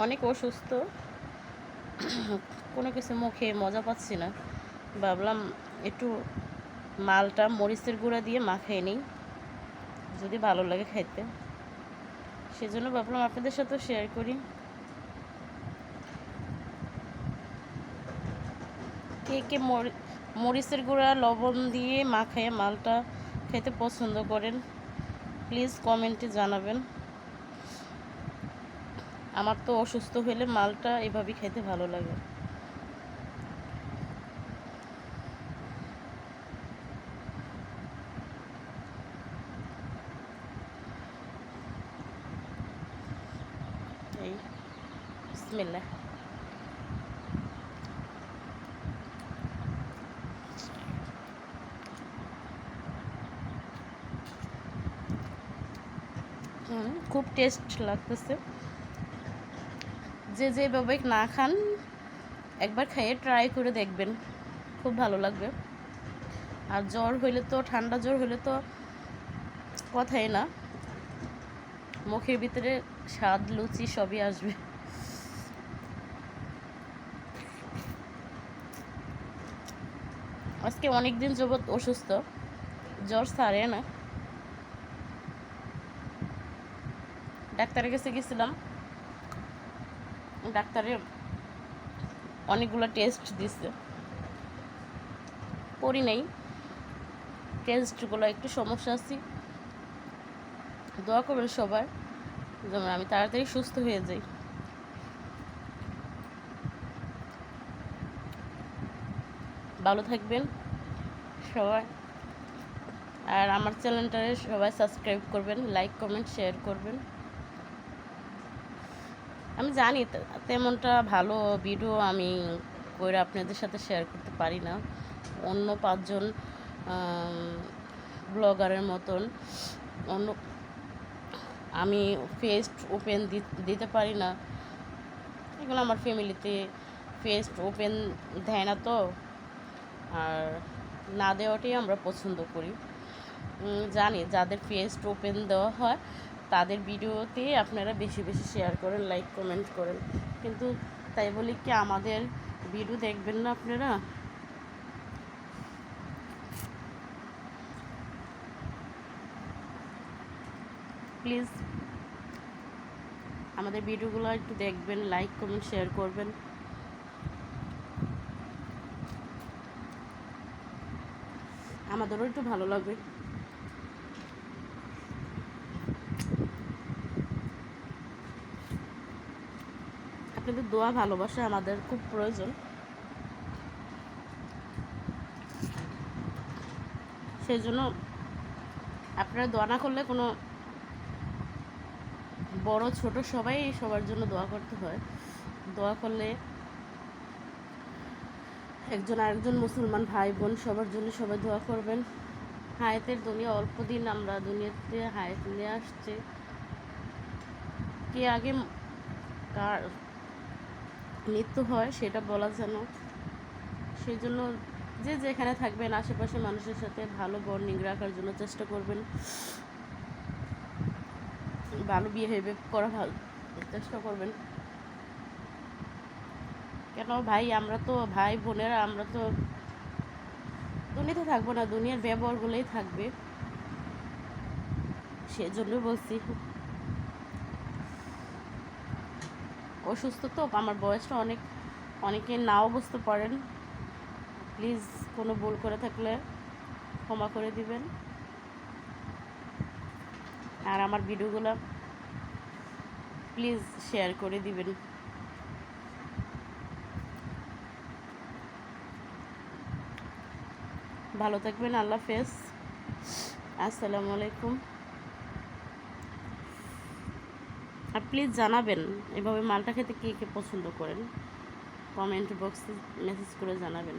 অনেক অসুস্থ, কোনো কিছু মুখে মজা পাচ্ছি না। ভাবলাম একটু মালটা মরিচের গুঁড়া দিয়ে মাখিয়ে নিই, যদি ভালো লাগে খাইতে, সেজন্য ভাবলাম আপনাদের সাথেও শেয়ার করি। কে কে মরিচের গুঁড়া লবণ দিয়ে মাখাইয়ে মালটা খেতে পছন্দ করেন, প্লিজ কমেন্টে জানাবেন। আমার তো অসুস্থ হলে মালটা এভাবেই খেতে ভালো লাগে। এই বিসমিল্লাহ। খুব টেস্ট লাগতেছে। যে যেভাবে না খান একবার খেয়ে ট্রাই করে দেখবেন, খুব ভালো লাগবে। আর জ্বর হইলে তো, ঠান্ডা জ্বর হইলে তো কথাই না, মুখের ভিতরে স্বাদ লুচি সবই আসবে। আজকে অনেক দিন যাবৎ অসুস্থ, জ্বর ছাড়ে না। ডাক্তারের কাছে গেছিলাম, ডাক্তারে অনেকগুলো টেস্ট দিছে, করি নাই টেস্টগুলো, একটু সমস্যা আছে। দোয়া করবেন সবার যেমন আমি তাড়াতাড়ি সুস্থ হয়ে যাই। ভালো থাকবেন সবাই, আর আমার চ্যানেলটারে সবাই সাবস্ক্রাইব করবেন, লাইক কমেন্ট শেয়ার করবেন। আমি জানি তেমনটা ভালো ভিডিও আমি করে আপনাদের সাথে শেয়ার করতে পারি না, অন্য 5জন ব্লগারের মতন অন্য আমি ফেস ওপেন দিতে পারি না। এগুলো আমার ফ্যামিলিতে ফেস ওপেন দেয় না তো, আর না দেওয়াটাই আমরা পছন্দ করি। জানি যাদের ফেস ওপেন দেওয়া হয় তাদের ভিডিওতে আপনারা বেশি বেশি শেয়ার করেন, লাইক কমেন্ট করেন, কিন্তু তাই বলি কি আমাদের ভিডিও দেখবেন না আপনারা? প্লিজ আমাদের ভিডিওগুলো একটু দেখবেন, লাইক কমেন্ট শেয়ার করবেন। আমাদেরও একটু ভালো লাগবে। আপনাদের দোয়া ভালোবাসা আমাদের খুব প্রয়োজন, সেই জন্য আপনারা দোয়া না করলে কোনো বড় ছোট সবাই সবার জন্য দোয়া করতে হয়। দোয়া করলে একজন আরেকজন মুসলমান ভাই বোন সবার জন্য সবাই দোয়া করবেন। হায়াতের দুনিয়া অল্প দিন, আমরা দুনিয়াতে হায়াত নিয়ে আসছে, কে আগে কার মৃত্যু হয় সেটা বলা যেন, সেই জন্য যে যেখানে থাকবেন আশেপাশে মানুষের সাথে ভালো বন্ডিং রাখার জন্য চেষ্টা করবেন, ভালো বিহেভিয়ার করা ভালো চেষ্টা করবেন। কেন ভাই, আমরা তো ভাই বোনেরা, আমরা তো দুনিয়াতে থাকবো না, দুনিয়ার ব্যবহারগুলোই থাকবে, সেজন্য বলছি। অসুস্থ তো, আমার বয়সটা অনেকে নাও বুঝতে পারেন, প্লিজ কোনো ভুল করে থাকলে ক্ষমা করে দিবেন। আর আমার ভিডিওগুলো প্লিজ শেয়ার করে দিবেন। ভালো থাকবেন, আল্লাহ হাফেজ, আসসালামু আলাইকুম। আর প্লিজ জানাবেন এভাবে মালটা খেতে কে কে পছন্দ করেন, কমেন্ট বক্সে মেসেজ করে জানাবেন।